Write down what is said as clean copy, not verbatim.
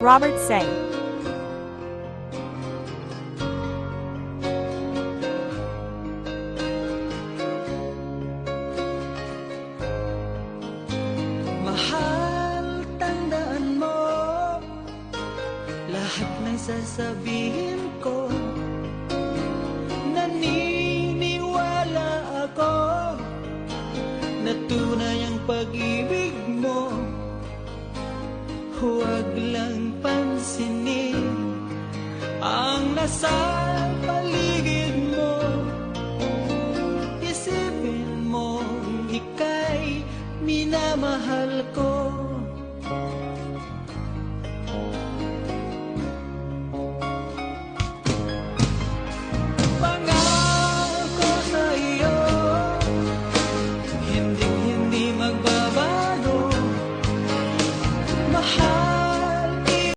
Robert Say. Mahal, tandaan mo lahat ng sasabihin ko. Naniniwala ako na tunay ang pag-ibig mo. Huwag lang pansinin ang nasa